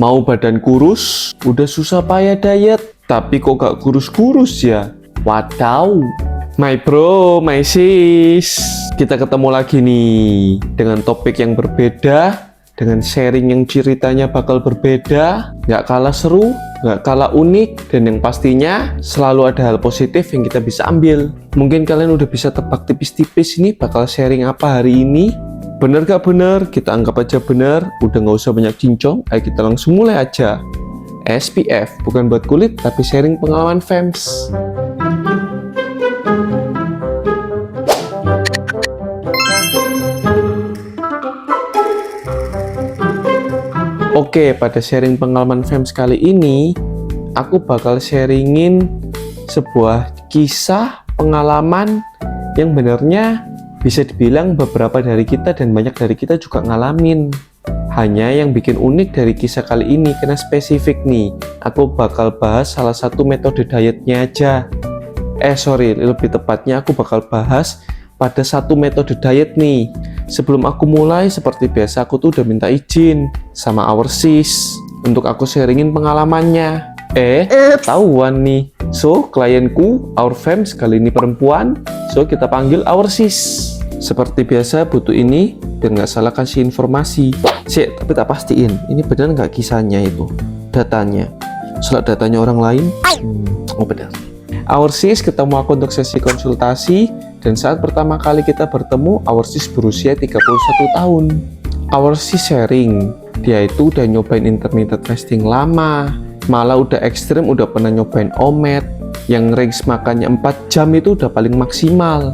Mau badan kurus, udah susah payah diet, tapi kok gak kurus-kurus ya? Wadaw. My bro, my sis, kita ketemu lagi nih dengan topik yang berbeda, dengan sharing yang ceritanya bakal berbeda, gak kalah seru, gak kalah unik, dan yang pastinya selalu ada hal positif yang kita bisa ambil. Mungkin kalian udah bisa tebak tipis-tipis ini bakal sharing apa hari ini. Bener gak bener? Kita anggap aja bener. Udah gak usah banyak cincong, ayo kita langsung mulai aja. SPF, bukan buat kulit, tapi sharing pengalaman FEMS. Oke, pada sharing pengalaman FEMS kali ini, aku bakal sharingin sebuah kisah pengalaman yang benernya bisa dibilang beberapa dari kita dan banyak dari kita juga ngalamin. Hanya yang bikin unik dari kisah kali ini, karena spesifik nih, aku bakal bahas salah satu metode dietnya aja. Lebih tepatnya aku bakal bahas pada satu metode diet nih. Sebelum aku mulai, seperti biasa aku tuh udah minta izin sama our sis untuk aku sharingin pengalamannya. Ketahuan nih. So, klienku, our FEMS, kali ini perempuan. So, kita panggil our sis. Seperti biasa, butuh ini biar nggak salah kasih informasi. Tapi tak pastiin, ini benar nggak kisahnya itu? Datanya. Soalnya datanya orang lain, benar. Our sis ketemu aku untuk sesi konsultasi, dan saat pertama kali kita bertemu, our sis berusia 31 tahun. Our sis sharing, dia itu udah nyobain intermittent fasting lama, malah udah ekstrim, udah pernah nyobain omet, yang range makannya 4 jam itu udah paling maksimal.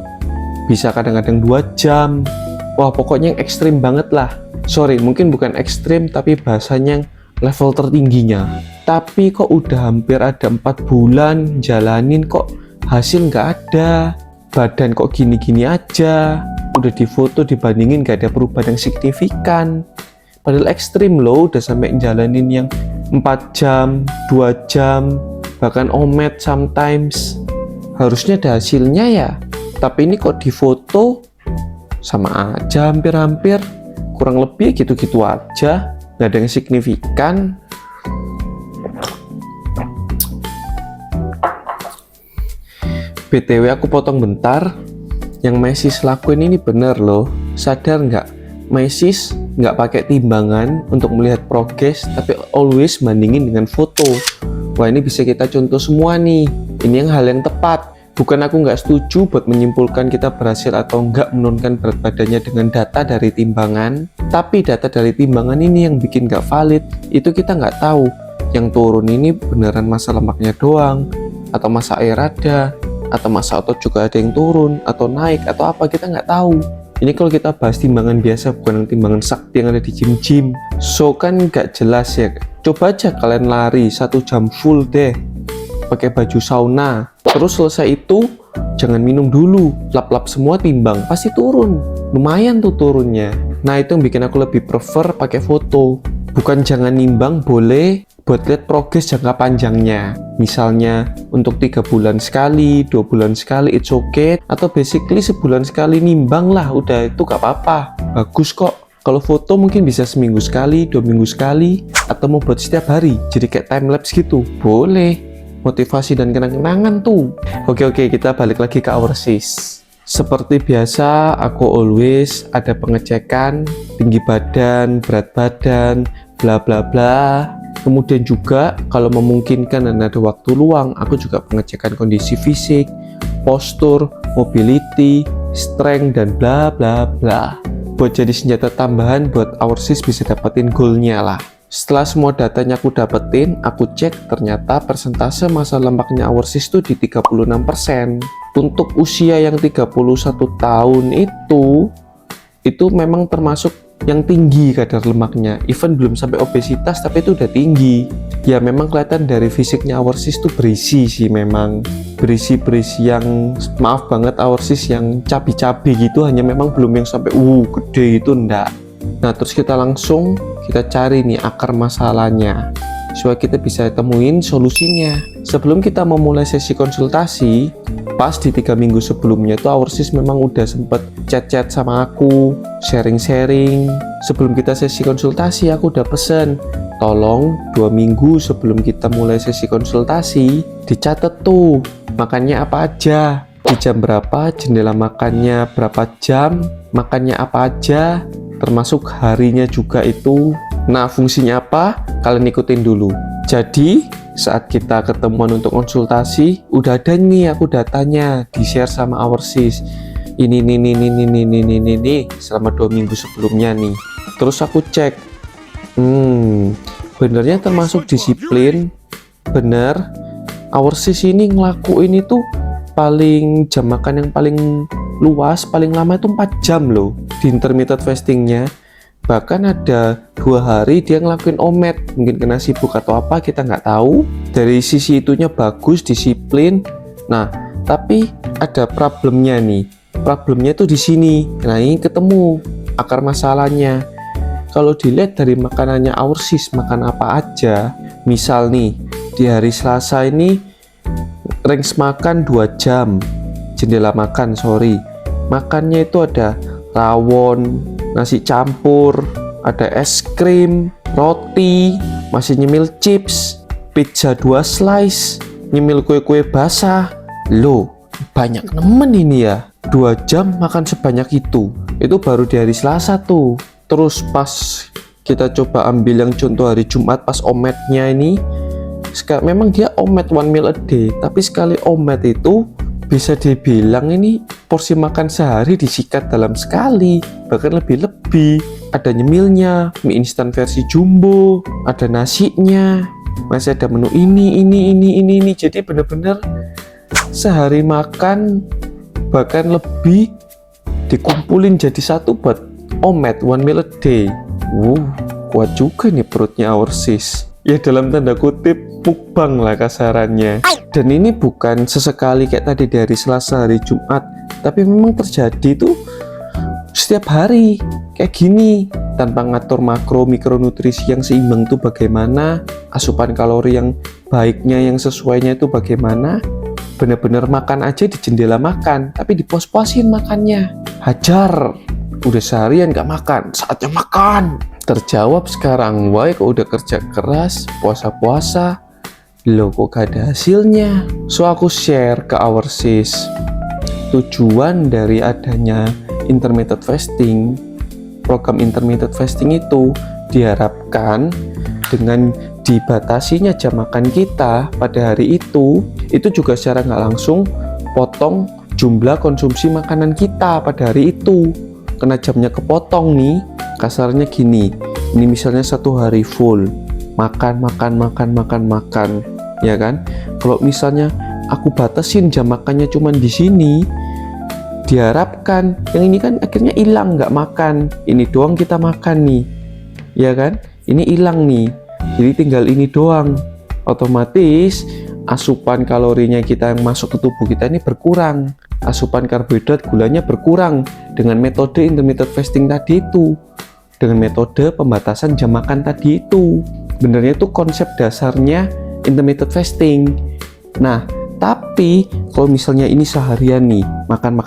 Bisa kadang-kadang 2 jam. Wah, pokoknya yang ekstrim banget lah. Mungkin bukan ekstrim, tapi bahasanya yang level tertingginya. Tapi kok udah hampir ada 4 bulan jalanin, kok hasil nggak ada. Badan kok gini-gini aja. Udah difoto, dibandingin nggak ada perubahan yang signifikan. Padahal ekstrim loh, udah sampai jalanin yang 4 jam, 2 jam, bahkan omet sometimes. Harusnya ada hasilnya ya. Tapi ini kok difoto sama aja, hampir-hampir, kurang lebih gitu-gitu aja, nggak ada yang signifikan. BTW aku potong bentar, yang Mesis lakuin ini bener loh. Sadar nggak? Mesis nggak pakai timbangan untuk melihat progres, tapi always bandingin dengan foto. Wah, ini bisa kita contoh semua nih. Ini yang hal yang tepat. Bukan aku nggak setuju buat menyimpulkan kita berhasil atau nggak menurunkan berat badannya dengan data dari timbangan, tapi data dari timbangan ini yang bikin nggak valid. Itu kita nggak tahu yang turun ini beneran massa lemaknya doang, atau massa air ada, atau massa otot juga ada yang turun atau naik atau apa, kita nggak tahu. Ini kalau kita bahas timbangan biasa, bukan timbangan sakti yang ada di gym-gym. So kan nggak jelas ya. Coba aja kalian lari 1 jam full deh, pakai baju sauna. Terus selesai itu, jangan minum dulu, lap-lap semua, timbang, pasti turun. Lumayan tuh turunnya. Nah, itu yang bikin aku lebih prefer pakai foto. Bukan jangan nimbang, boleh buat lihat progres jangka panjangnya. Misalnya untuk 3 bulan sekali, 2 bulan sekali, it's okay. Atau basically sebulan sekali nimbang lah, udah itu gak apa-apa. Bagus kok. Kalau foto mungkin bisa seminggu sekali, 2 minggu sekali, atau mau buat setiap hari, jadi kayak time lapse gitu. Boleh. Motivasi dan kenang-kenangan tuh. Oke, kita balik lagi ke our sis. Seperti biasa, aku always ada pengecekan tinggi badan, berat badan, bla bla bla. Kemudian juga kalau memungkinkan dan ada waktu luang, aku juga pengecekan kondisi fisik, postur, mobility, strength, dan bla bla bla. Buat jadi senjata tambahan buat our sis bisa dapetin goalnya lah. Setelah semua datanya aku dapetin, aku cek ternyata persentase massa lemaknya our sis tuh di 36%. Untuk usia yang 31 tahun itu memang termasuk yang tinggi kadar lemaknya. Even belum sampai obesitas, tapi itu udah tinggi. Ya memang kelihatan dari fisiknya our sis tuh berisi sih memang. Berisi yang, maaf banget our sis yang cabi-cabi gitu, hanya memang belum yang sampai gede itu enggak. Nah, terus kita cari nih akar masalahnya supaya kita bisa temuin solusinya. Sebelum kita memulai sesi konsultasi, pas di 3 minggu sebelumnya itu our sis memang udah sempet chat-chat sama aku, sharing-sharing. Sebelum kita sesi konsultasi, aku udah pesen, tolong 2 minggu sebelum kita mulai sesi konsultasi dicatat tuh makannya apa aja, di jam berapa, jendela makannya berapa jam, makannya apa aja, termasuk harinya juga itu. Nah, fungsinya apa? Kalian ikutin dulu. Jadi, saat kita ketemuan untuk konsultasi, udah ada nih aku datanya, di-share sama our sis. Ini, selama 2 minggu sebelumnya nih. Terus aku cek, benernya termasuk disiplin, bener. Our sis ini ngelakuin itu paling jam makan yang paling luas, paling lama itu 4 jam loh di intermittent fastingnya. Bahkan ada 2 hari dia ngelakuin omet, mungkin kena sibuk atau apa kita nggak tahu. Dari sisi itunya bagus, disiplin. Nah, tapi ada problemnya nih. Problemnya tuh di sini. Nah, ini ketemu akar masalahnya. Kalau dilihat dari makanannya our sis, makan apa aja. Misal nih, di hari Selasa ini range makan 2 jam, jendela makan, makannya itu ada rawon, nasi campur, ada es krim, roti, masih nyemil chips, pizza 2 slice, nyemil kue-kue basah. Loh, banyak nemen ini ya, 2 jam makan sebanyak itu baru di hari Selasa tuh. Terus pas kita coba ambil yang contoh hari Jumat pas ometnya ini, memang dia omet 1 meal a day, tapi sekali omet itu bisa dibilang ini porsi makan sehari disikat dalam sekali, bahkan lebih-lebih. Ada nyemilnya, mie instan versi jumbo, ada nasinya, masih ada menu ini. Jadi bener-bener sehari makan bahkan lebih dikumpulin jadi satu buat omet 1 meal a day. Kuat juga nih perutnya our sis. Ya dalam tanda kutip mukbang lah kasarannya. Dan ini bukan sesekali kayak tadi dari Selasa, hari Jumat, tapi memang terjadi tuh setiap hari kayak gini, tanpa ngatur makro mikronutrisi yang seimbang tuh bagaimana, asupan kalori yang baiknya, yang sesuainya itu bagaimana. Bener-bener makan aja di jendela makan, tapi dipos-posin makannya. Hajar, udah seharian gak makan, saatnya makan. Terjawab sekarang, why kok udah kerja keras, puasa-puasa, loh kok gak ada hasilnya. So aku share ke our sis, tujuan dari adanya intermittent fasting, program intermittent fasting itu diharapkan dengan dibatasinya jam makan kita pada hari itu juga secara nggak langsung potong jumlah konsumsi makanan kita pada hari itu. Kena jamnya kepotong nih, kasarnya gini, ini misalnya 1 hari full makan, ya kan? Kalau misalnya aku batasin jam makannya cuman di sini, diharapkan yang ini kan akhirnya hilang, nggak makan, ini doang kita makan nih, ya kan? Ini hilang nih, jadi tinggal ini doang. Otomatis asupan kalorinya kita yang masuk ke tubuh kita ini berkurang, asupan karbohidrat gulanya berkurang dengan metode intermittent fasting tadi itu, dengan metode pembatasan jam makan tadi itu. Benernya itu konsep dasarnya intermittent fasting. Nah, tapi kalau misalnya ini seharian nih makan,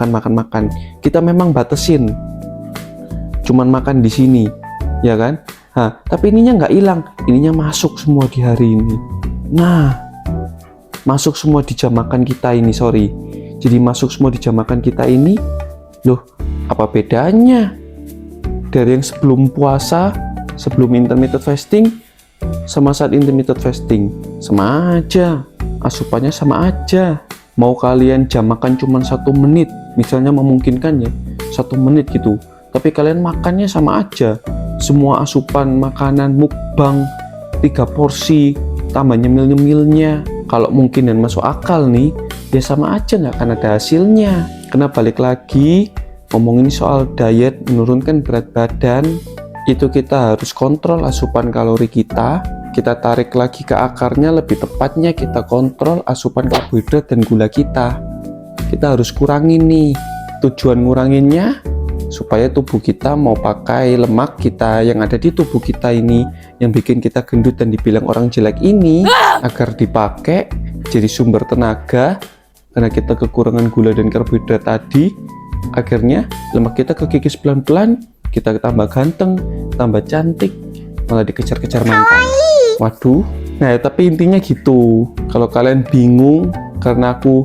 kita memang batasin, cuman makan di sini, ya kan? Tapi ininya nggak hilang, ininya masuk semua di hari ini. Nah, masuk semua di jam makan kita ini, jadi masuk semua di jam makan kita ini. Loh, apa bedanya dari yang sebelum puasa, sebelum intermittent fasting, sama saat intermittent fasting? Sama aja, asupannya sama aja. Mau kalian jam makan cuma 1 menit, misalnya memungkinkan ya 1 menit gitu, tapi kalian makannya sama aja. Semua asupan makanan mukbang 3 porsi tambah nyemil-nyemilnya, kalau mungkin dan masuk akal nih, ya sama aja nggak akan ada hasilnya. Karena balik lagi ngomongin soal diet, menurunkan berat badan, itu kita harus kontrol asupan kalori kita tarik lagi ke akarnya, lebih tepatnya kita kontrol asupan karbohidrat dan gula kita harus kurangin nih. Tujuan nguranginnya supaya tubuh kita mau pakai lemak kita yang ada di tubuh kita ini, yang bikin kita gendut dan dibilang orang jelek ini, agar dipakai jadi sumber tenaga. Karena kita kekurangan gula dan karbohidrat tadi, akhirnya lemak kita kekikis pelan-pelan, kita tambah ganteng, tambah cantik, malah dikejar-kejar mantan. Waduh. Nah, tapi intinya gitu. Kalau kalian bingung karena aku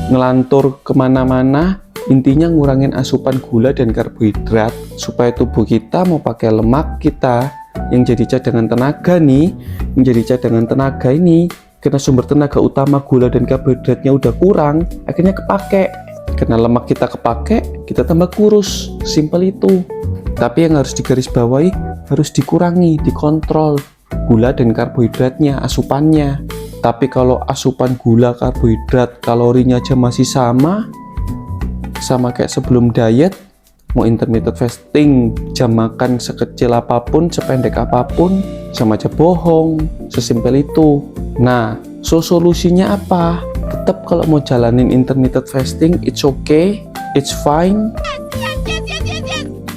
ngelantur kemana-mana, intinya ngurangin asupan gula dan karbohidrat supaya tubuh kita mau pakai lemak kita yang jadi cadangan tenaga nih, yang jadi cadangan tenaga ini karena sumber tenaga utama gula dan karbohidratnya udah kurang, akhirnya kepake. Karena lemak kita kepake, kita tambah kurus. Simpel itu. Tapi yang harus digarisbawahi, harus dikurangi, dikontrol gula dan karbohidratnya, asupannya. Tapi kalau asupan gula, karbohidrat, kalorinya aja masih sama kayak sebelum diet, mau intermittent fasting, jam makan sekecil apapun, sependek apapun, sama aja bohong. Sesimpel itu. Nah, solusinya apa? Tetap kalau mau jalanin intermittent fasting, it's okay, it's fine.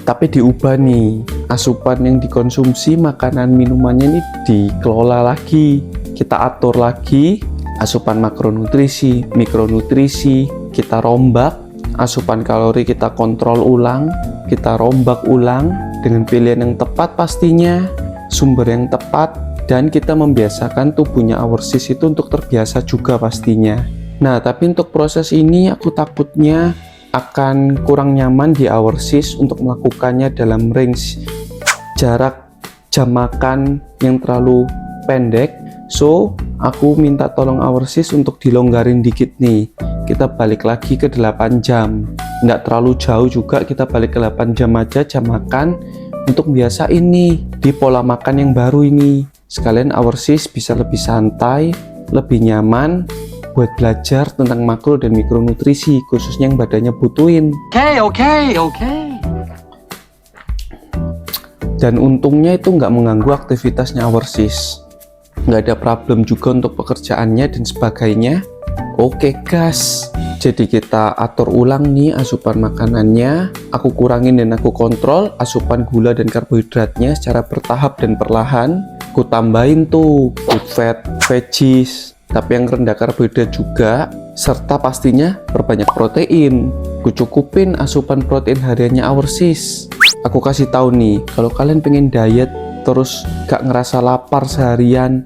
Tapi diubah nih, asupan yang dikonsumsi, makanan minumannya ini dikelola lagi. Kita atur lagi, asupan makronutrisi, mikronutrisi, kita rombak, asupan kalori kita kontrol ulang, kita rombak ulang dengan pilihan yang tepat pastinya, sumber yang tepat, dan kita membiasakan tubuhnya overseas itu untuk terbiasa juga pastinya. Nah, tapi untuk proses ini aku takutnya akan kurang nyaman di overseas untuk melakukannya dalam range jarak jam makan yang terlalu pendek. So, aku minta tolong overseas untuk dilonggarin dikit nih. Kita balik lagi ke 8 jam. Nggak terlalu jauh juga, kita balik ke 8 jam aja jam makan untuk biasa ini di pola makan yang baru ini. Sekalian overseas bisa lebih santai, lebih nyaman buat belajar tentang makro dan mikronutrisi, khususnya yang badannya butuhin. Oke. Dan untungnya itu nggak mengganggu aktivitasnya overseas. Nggak ada problem juga untuk pekerjaannya dan sebagainya. Oke gas. Jadi kita atur ulang nih asupan makanannya. Aku kurangin dan aku kontrol asupan gula dan karbohidratnya secara bertahap dan perlahan. Aku tambahin tuh good fat, veggies, tapi yang rendah karbohidrat juga, serta pastinya perbanyak protein. Aku cukupin asupan protein hariannya overseas. Aku kasih tahu nih, kalau kalian pengen diet terus gak ngerasa lapar seharian,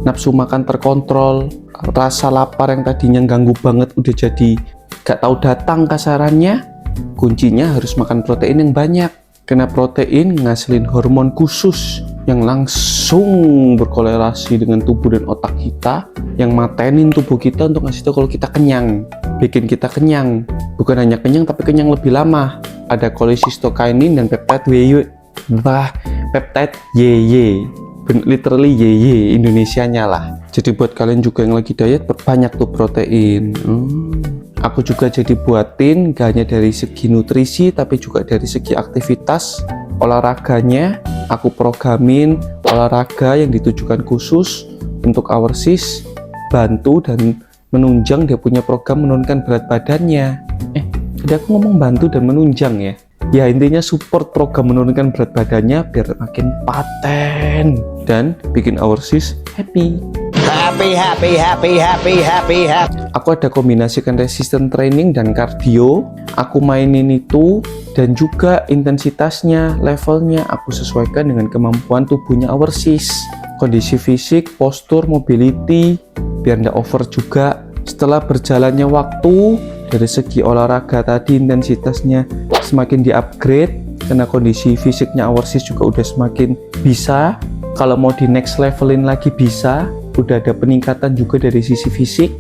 nafsu makan terkontrol, rasa lapar yang tadinya ganggu banget udah jadi gak tahu datang kasarannya, kuncinya harus makan protein yang banyak. Karena protein ngasilin hormon khusus yang langsung berkorelasi dengan tubuh dan otak kita, yang matenin tubuh kita untuk ngasih tahu kalau kita kenyang, bikin kita kenyang. Bukan hanya kenyang tapi kenyang lebih lama. Ada cholecystokinin dan peptide YY, literally YY Indonesianya lah. Jadi buat kalian juga yang lagi diet, perbanyak tuh protein. Aku juga jadi buatin gak hanya dari segi nutrisi tapi juga dari segi aktivitas olahraganya. Aku programin olahraga yang ditujukan khusus untuk overseas, bantu dan menunjang dia punya program menurunkan berat badannya. Tadi aku ngomong bantu dan menunjang ya. Ya intinya support program menurunkan berat badannya biar makin paten dan bikin overseas happy. Happy. Aku ada kombinasikan resistance training dan cardio. Aku mainin itu dan juga intensitasnya, levelnya aku sesuaikan dengan kemampuan tubuhnya overseas. Kondisi fisik, postur, mobility, biar nggak over juga. Setelah berjalannya waktu, dari segi olahraga tadi intensitasnya semakin di-upgrade karena kondisi fisiknya overseas juga udah semakin bisa. Kalau mau di next levelin lagi bisa. Udah ada peningkatan juga dari sisi fisik,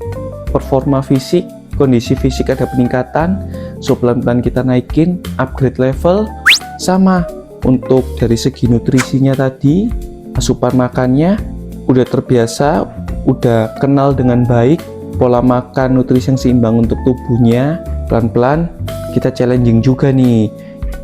performa fisik, kondisi fisik ada peningkatan. So pelan-pelan kita naikin, upgrade level. Sama untuk dari segi nutrisinya tadi, asupan makannya udah terbiasa, udah kenal dengan baik pola makan nutrisi yang seimbang untuk tubuhnya. Pelan-pelan kita challenging juga nih,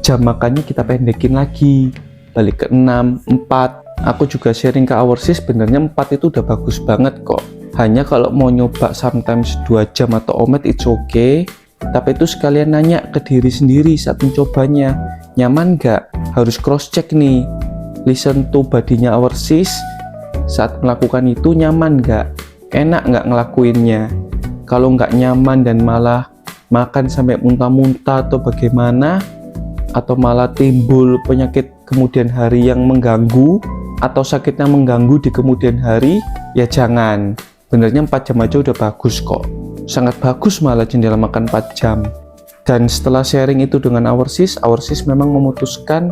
jam makannya kita pendekin lagi, balik ke 6, 4. Aku juga sharing ke overseas, sebenarnya 4 itu udah bagus banget kok. Hanya kalau mau nyoba sometimes 2 jam atau omet it's okay. Tapi itu sekalian nanya ke diri sendiri saat mencobanya, nyaman nggak? Harus cross check nih, listen to badinya overseas saat melakukan itu, nyaman nggak? Enak nggak ngelakuinnya? Kalau nggak nyaman dan malah makan sampai muntah-muntah atau bagaimana, atau malah timbul penyakit kemudian hari yang mengganggu, atau sakitnya mengganggu di kemudian hari, ya jangan. Benernya 4 jam aja udah bagus kok. Sangat bagus malah jendela makan 4 jam. Dan setelah sharing itu dengan our sis memang memutuskan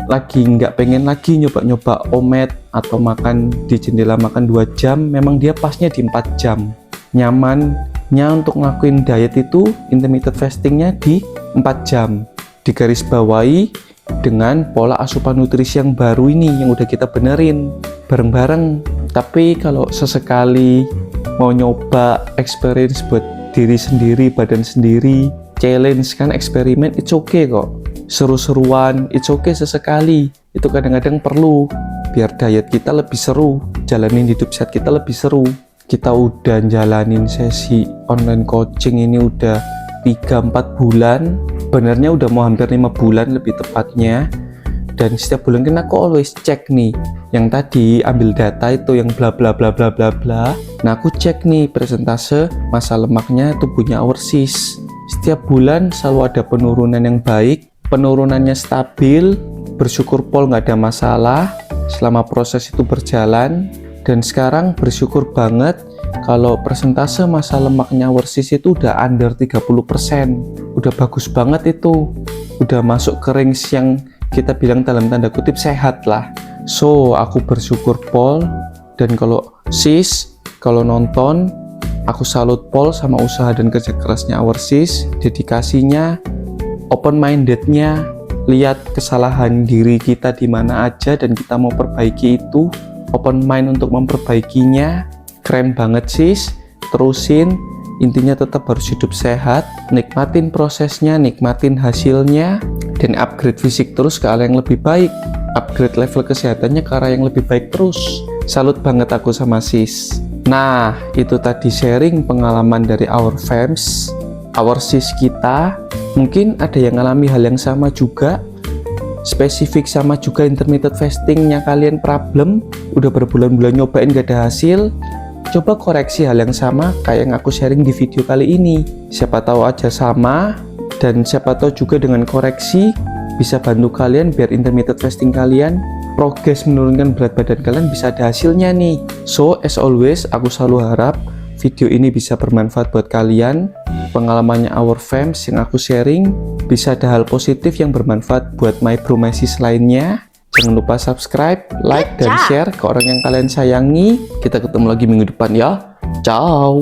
lagi nggak pengen lagi nyoba-nyoba omet atau makan di jendela makan 2 jam. Memang dia pasnya di 4 jam. Nyamannya untuk ngelakuin diet itu, intermittent fastingnya di 4 jam. Digarisbawahi dengan pola asupan nutrisi yang baru ini yang udah kita benerin bareng-bareng. Tapi kalau sesekali mau nyoba experience buat diri sendiri, badan sendiri, challenge kan, eksperimen, it's okay kok. Seru-seruan, it's okay sesekali. Itu kadang-kadang perlu biar diet kita lebih seru, jalanin hidup sehat kita lebih seru. Kita udah jalanin sesi online coaching ini udah 3-4 bulan, benernya udah mau hampir 5 bulan lebih tepatnya. Dan setiap bulan kan aku always cek nih, yang tadi ambil data itu yang bla bla bla bla bla bla. Nah aku cek nih persentase massa lemaknya tubuhnya our sis. Setiap bulan selalu ada penurunan yang baik, penurunannya stabil, bersyukur pol nggak ada masalah selama proses itu berjalan. Dan sekarang bersyukur banget kalau persentase massa lemaknya our sis itu udah under 30%. Udah bagus banget itu. Udah masuk ke range yang kita bilang dalam tanda kutip sehat lah. So, aku bersyukur pol. Dan kalau sis, kalau nonton, aku salut pol sama usaha dan kerja kerasnya our sis, dedikasinya, open mindednya, lihat kesalahan diri kita di mana aja dan kita mau perbaiki itu, open mind untuk memperbaikinya. Keren banget sis, terusin. Intinya tetap harus hidup sehat, nikmatin prosesnya, nikmatin hasilnya, dan upgrade fisik terus ke arah yang lebih baik, upgrade level kesehatannya ke arah yang lebih baik terus. Salut banget aku sama sis. Nah, itu tadi sharing pengalaman dari our fams, our sis kita. Mungkin ada yang ngalami hal yang sama juga, spesifik sama juga intermittent fastingnya kalian problem, udah berbulan-bulan nyobain gak ada hasil. Coba koreksi hal yang sama kayak yang aku sharing di video kali ini. Siapa tahu aja sama, dan siapa tahu juga dengan koreksi bisa bantu kalian biar intermittent fasting kalian, progres menurunkan berat badan kalian bisa ada hasilnya nih. So as always, aku selalu harap video ini bisa bermanfaat buat kalian. Pengalamannya our fams yang aku sharing bisa ada hal positif yang bermanfaat buat my bro my sis lainnya. Jangan lupa subscribe, like, dan share ke orang yang kalian sayangi. Kita ketemu lagi minggu depan ya. Ciao.